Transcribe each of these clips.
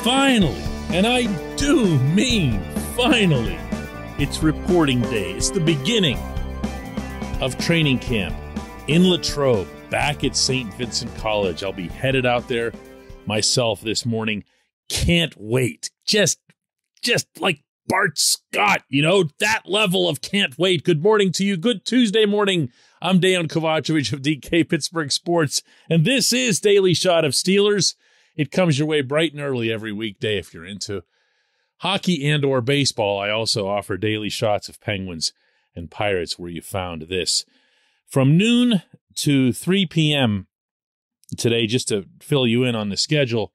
Finally, and I do mean finally, it's reporting day. It's the beginning of training camp in Latrobe, back at St. Vincent College. I'll be headed out there myself this morning. Can't wait. Just like Bart Scott, that level of can't wait. Good morning to you. Good Tuesday morning. I'm Dejan Kovacevic of DK Pittsburgh Sports, and this is Daily Shot of Steelers. It comes your way bright and early every weekday if you're into hockey and or baseball. I also offer daily shots of Penguins and Pirates where you found this. From noon to 3 p.m. today, just to fill you in on the schedule,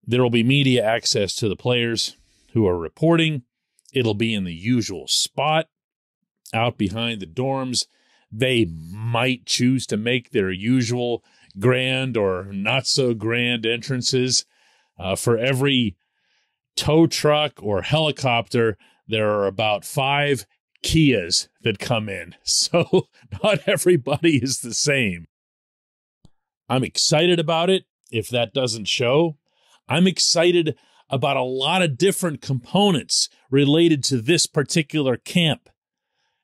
there will be media access to the players who are reporting. It'll be in the usual spot out behind the dorms. They might choose to make their usual grand or not so grand entrances. For every tow truck or helicopter, there are about 5 Kias that come in. So not everybody is the same. I'm excited about it. If that doesn't show, I'm excited about a lot of different components related to this particular camp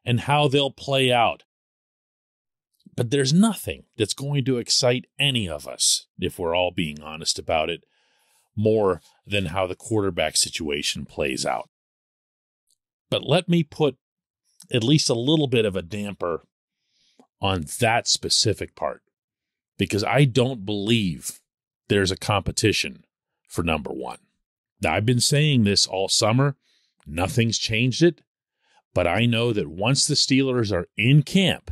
and how they'll play out. But there's nothing that's going to excite any of us, if we're all being honest about it, more than how the quarterback situation plays out. But let me put at least a little bit of a damper on that specific part, because I don't believe there's a competition for number one. Now, I've been saying this all summer. Nothing's changed it. But I know that once the Steelers are in camp,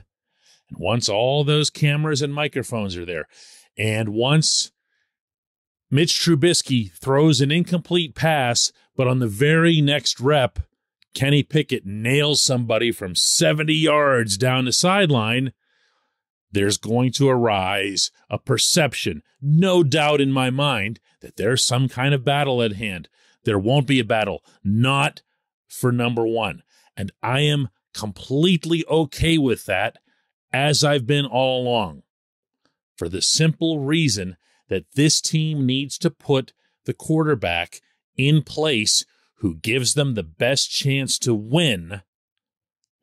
and once all those cameras and microphones are there, and once Mitch Trubisky throws an incomplete pass, but on the very next rep, Kenny Pickett nails somebody from 70 yards down the sideline, there's going to arise a perception, no doubt in my mind, that there's some kind of battle at hand. There won't be a battle, not for number one. And I am completely okay with that, as I've been all along, for the simple reason that this team needs to put the quarterback in place who gives them the best chance to win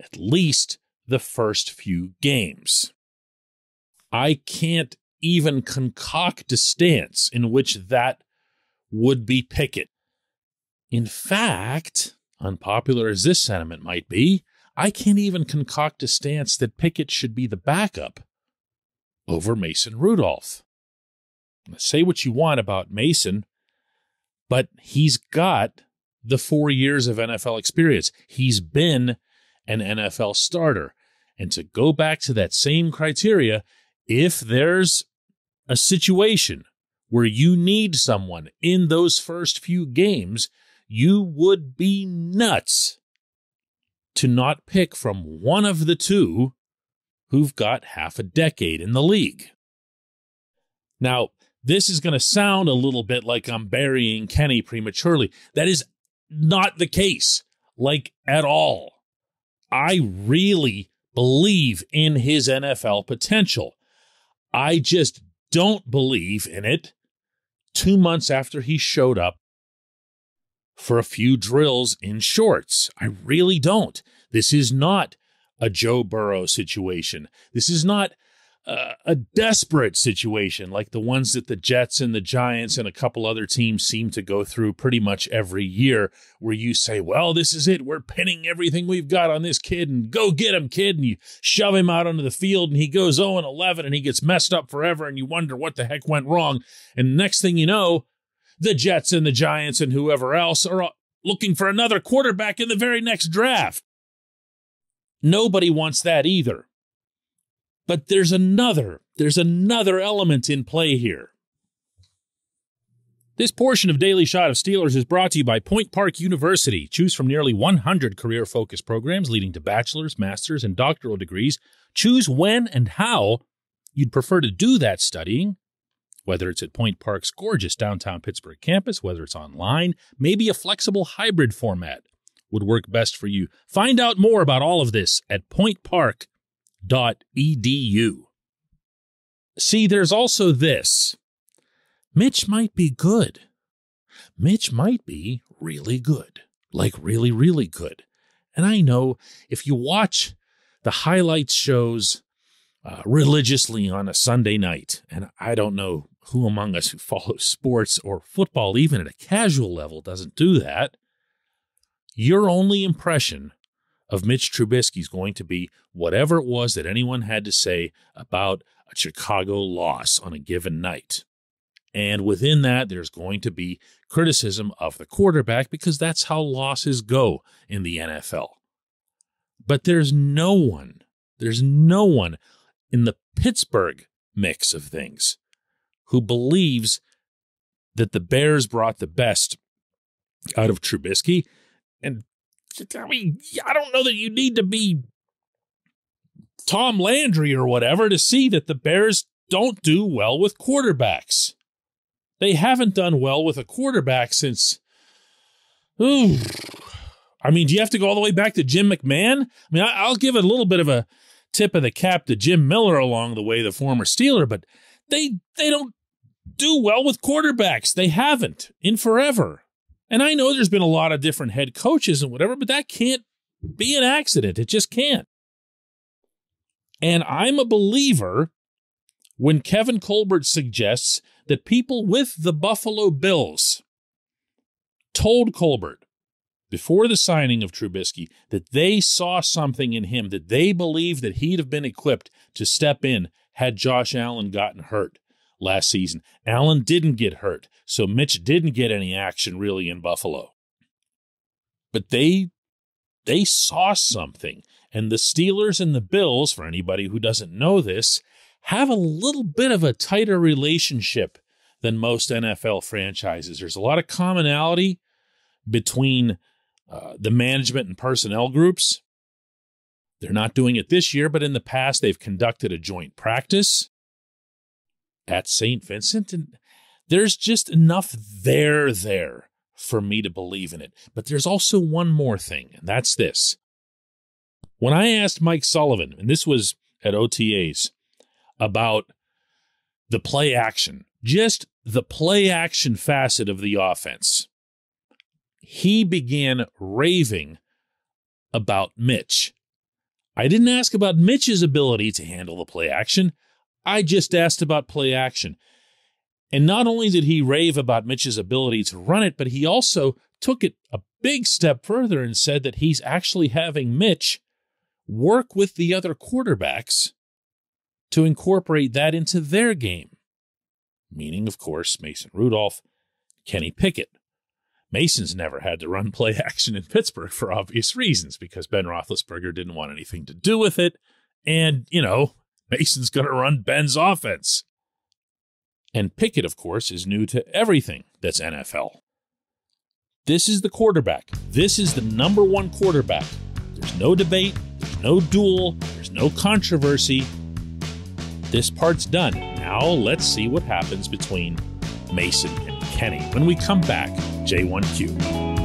at least the first few games. I can't even concoct a stance in which that would be Pickett. In fact, unpopular as this sentiment might be, I can't even concoct a stance that Pickett should be the backup over Mason Rudolph. Say what you want about Mason, but he's got the 4 years of NFL experience. He's been an NFL starter. And to go back to that same criteria, if there's a situation where you need someone in those first few games, you would be nuts to not pick from one of the two who've got half a decade in the league. Now, this is going to sound a little bit like I'm burying Kenny prematurely. That is not the case, at all. I really believe in his NFL potential. I just don't believe in it 2 months after he showed up for a few drills in shorts. I really don't. This is not a Joe Burrow situation. This is not a desperate situation like the ones that the Jets and the Giants and a couple other teams seem to go through pretty much every year, where you say, well, this is it. We're pinning everything we've got on this kid, and go get him, kid. And you shove him out onto the field, and he goes 0-11, and he gets messed up forever, and you wonder what the heck went wrong. And next thing you know, the Jets and the Giants and whoever else are looking for another quarterback in the very next draft. Nobody wants that either. But there's another element in play here. This portion of Daily Shot of Steelers is brought to you by Point Park University. Choose from nearly 100 career-focused programs leading to bachelor's, master's, and doctoral degrees. Choose when and how you'd prefer to do that studying, whether it's at Point Park's gorgeous downtown Pittsburgh campus, whether it's online, maybe a flexible hybrid format would work best for you. Find out more about all of this at pointpark.edu. See, there's also this. Mitch might be good, Mitch might be really good, like really, really good. And I know if you watch the highlights shows religiously on a Sunday night, and I don't know who among us who follows sports or football, even at a casual level, doesn't do that, your only impression of Mitch Trubisky is going to be whatever it was that anyone had to say about a Chicago loss on a given night. And within that, there's going to be criticism of the quarterback because that's how losses go in the NFL. But there's no one in the Pittsburgh mix of things who believes that the Bears brought the best out of Trubisky. And I mean, I don't know that you need to be Tom Landry or whatever to see that the Bears don't do well with quarterbacks. They haven't done well with a quarterback since, I mean, do you have to go all the way back to Jim McMahon? I mean, I'll give it a little bit of a tip of the cap to Jim Miller along the way, the former Steeler, but they don't do well with quarterbacks. They haven't in forever. And I know there's been a lot of different head coaches and whatever, but that can't be an accident. It just can't. And I'm a believer when Kevin Colbert suggests that people with the Buffalo Bills told Colbert before the signing of Trubisky that they saw something in him, that they believed that he'd have been equipped to step in had Josh Allen gotten hurt last season. Allen didn't get hurt, so Mitch didn't get any action really in Buffalo. But they saw something. And the Steelers and the Bills, for anybody who doesn't know this, have a little bit of a tighter relationship than most NFL franchises. There's a lot of commonality between the management and personnel groups. They're not doing it this year, but in the past, they've conducted a joint practice at St. Vincent, and there's just enough there for me to believe in it. But there's also one more thing, and that's this. When I asked Mike Sullivan, and this was at OTAs, about the play action, just the play action facet of the offense, he began raving about Mitch. I didn't ask about Mitch's ability to handle the play action. I just asked about play action. And not only did he rave about Mitch's ability to run it, but he also took it a big step further and said that he's actually having Mitch work with the other quarterbacks to incorporate that into their game. Meaning, of course, Mason Rudolph, Kenny Pickett. Mason's never had to run play action in Pittsburgh for obvious reasons, because Ben Roethlisberger didn't want anything to do with it. And, Mason's going to run Ben's offense. And Pickett, of course, is new to everything that's NFL. This is the quarterback. This is the number one quarterback. There's no debate. There's no duel. There's no controversy. This part's done. Now let's see what happens between Mason and Kenny when we come back. J1Q.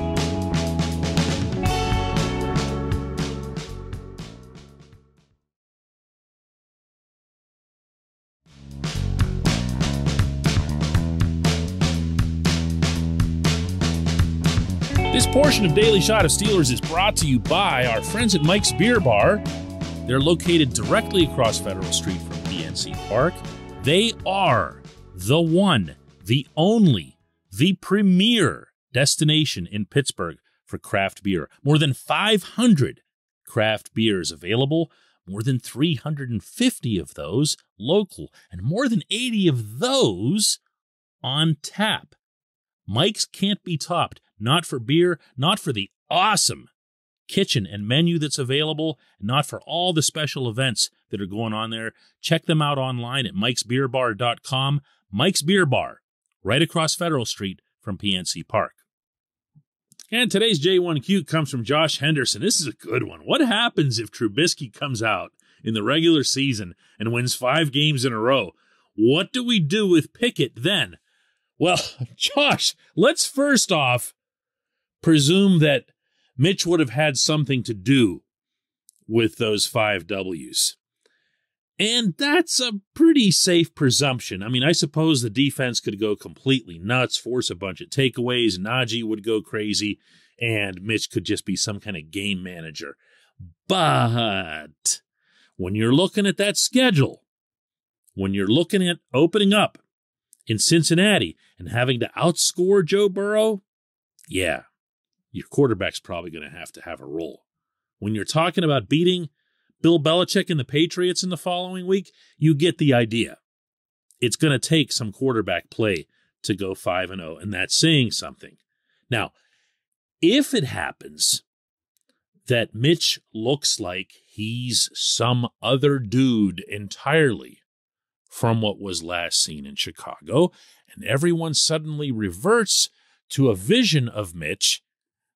This portion of Daily Shot of Steelers is brought to you by our friends at Mike's Beer Bar. They're located directly across Federal Street from PNC Park. They are the one, the only, the premier destination in Pittsburgh for craft beer. More than 500 craft beers available, more than 350 of those local, and more than 80 of those on tap. Mike's can't be topped, not for beer, not for the awesome kitchen and menu that's available, and not for all the special events that are going on there. Check them out online at mikesbeerbar.com. Mike's Beer Bar, right across Federal Street from PNC Park. And today's J1Q comes from Josh Henderson. This is a good one. What happens if Trubisky comes out in the regular season and wins 5 games in a row? What do we do with Pickett then? Well, Josh, let's first off presume that Mitch would have had something to do with those 5 W's. And that's a pretty safe presumption. I mean, I suppose the defense could go completely nuts, force a bunch of takeaways, Najee would go crazy, and Mitch could just be some kind of game manager. But when you're looking at that schedule, when you're looking at opening up in Cincinnati and having to outscore Joe Burrow, yeah, your quarterback's probably going to have a role. When you're talking about beating Bill Belichick and the Patriots in the following week, you get the idea. It's going to take some quarterback play to go 5-0, and that's saying something. Now, if it happens that Mitch looks like he's some other dude entirely from what was last seen in Chicago, and everyone suddenly reverts to a vision of Mitch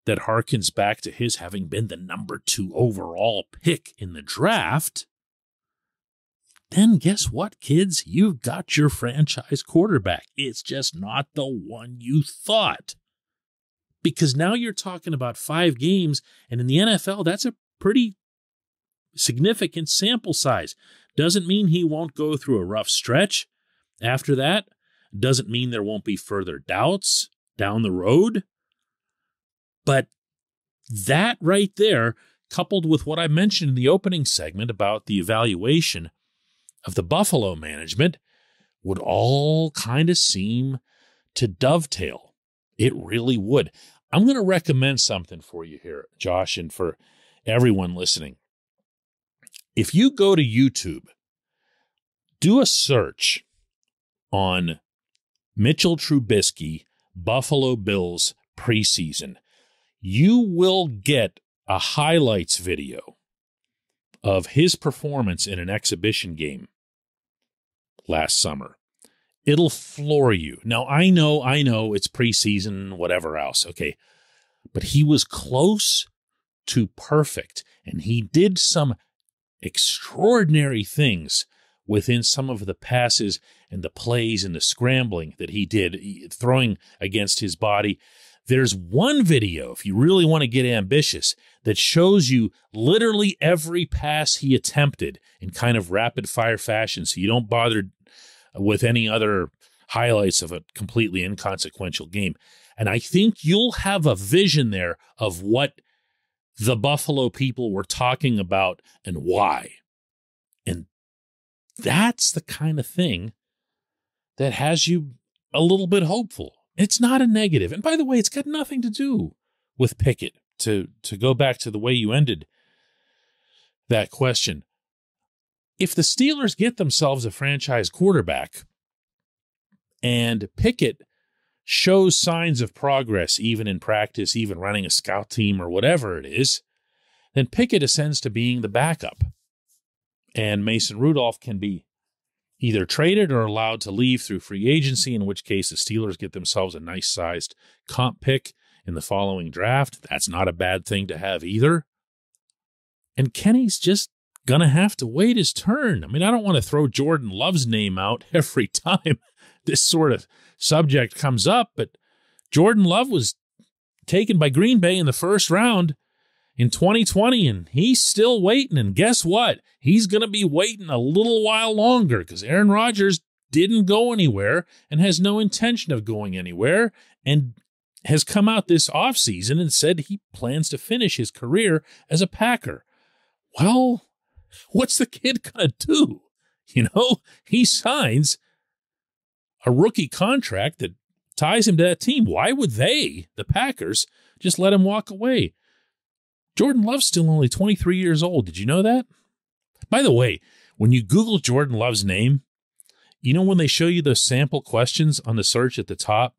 that harkens back to his having been the number 2 overall pick in the draft, then guess what, kids? You've got your franchise quarterback. It's just not the one you thought. Because now you're talking about 5 games, and in the NFL, that's a pretty significant sample size. Doesn't mean he won't go through a rough stretch after that. Doesn't mean there won't be further doubts down the road. But that right there, coupled with what I mentioned in the opening segment about the evaluation of the Buffalo management, would all kind of seem to dovetail. It really would. I'm going to recommend something for you here, Josh, and for everyone listening. If you go to YouTube, do a search on Mitchell Trubisky, Buffalo Bills preseason. You will get a highlights video of his performance in an exhibition game last summer. It'll floor you. Now, I know it's preseason, whatever else, okay, but he was close to perfect, and he did some extraordinary things within some of the passes and the plays and the scrambling that he did, throwing against his body. There's one video, if you really want to get ambitious, that shows you literally every pass he attempted in kind of rapid-fire fashion, so you don't bother with any other highlights of a completely inconsequential game. And I think you'll have a vision there of what the Buffalo people were talking about and why. And that's the kind of thing that has you a little bit hopeful. It's not a negative. And by the way, it's got nothing to do with Pickett, to go back to the way you ended that question. If the Steelers get themselves a franchise quarterback and Pickett shows signs of progress, even in practice, even running a scout team or whatever it is, then Pickett ascends to being the backup. And Mason Rudolph can be either traded or allowed to leave through free agency, in which case the Steelers get themselves a nice-sized comp pick in the following draft. That's not a bad thing to have either. And Kenny's just going to have to wait his turn. I mean, I don't want to throw Jordan Love's name out every time this sort of subject comes up, but Jordan Love was taken by Green Bay in the first round in 2020, and he's still waiting. And guess what? He's going to be waiting a little while longer because Aaron Rodgers didn't go anywhere and has no intention of going anywhere, and has come out this offseason and said he plans to finish his career as a Packer. Well, what's the kid going to do? You know, he signs a rookie contract that ties him to that team. Why would they, the Packers, just let him walk away? Jordan Love's still only 23 years old. Did you know that? By the way, when you Google Jordan Love's name, you know when they show you those sample questions on the search at the top?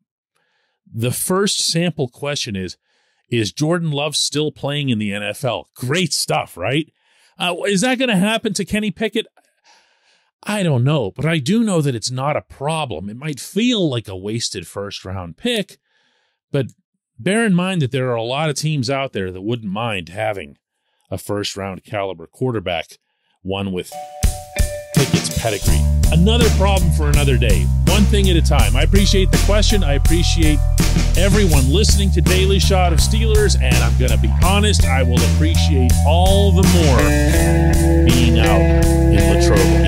The first sample question is Jordan Love still playing in the NFL? Great stuff, right? Is that going to happen to Kenny Pickett? I don't know, but I do know that it's not a problem. It might feel like a wasted first-round pick, but bear in mind that there are a lot of teams out there that wouldn't mind having a first-round caliber quarterback, one with Pickett's pedigree. Another problem for another day. One thing at a time. I appreciate the question. I appreciate everyone listening to Daily Shot of Steelers, and I'm going to be honest, I will appreciate all the more being out in Latrobe.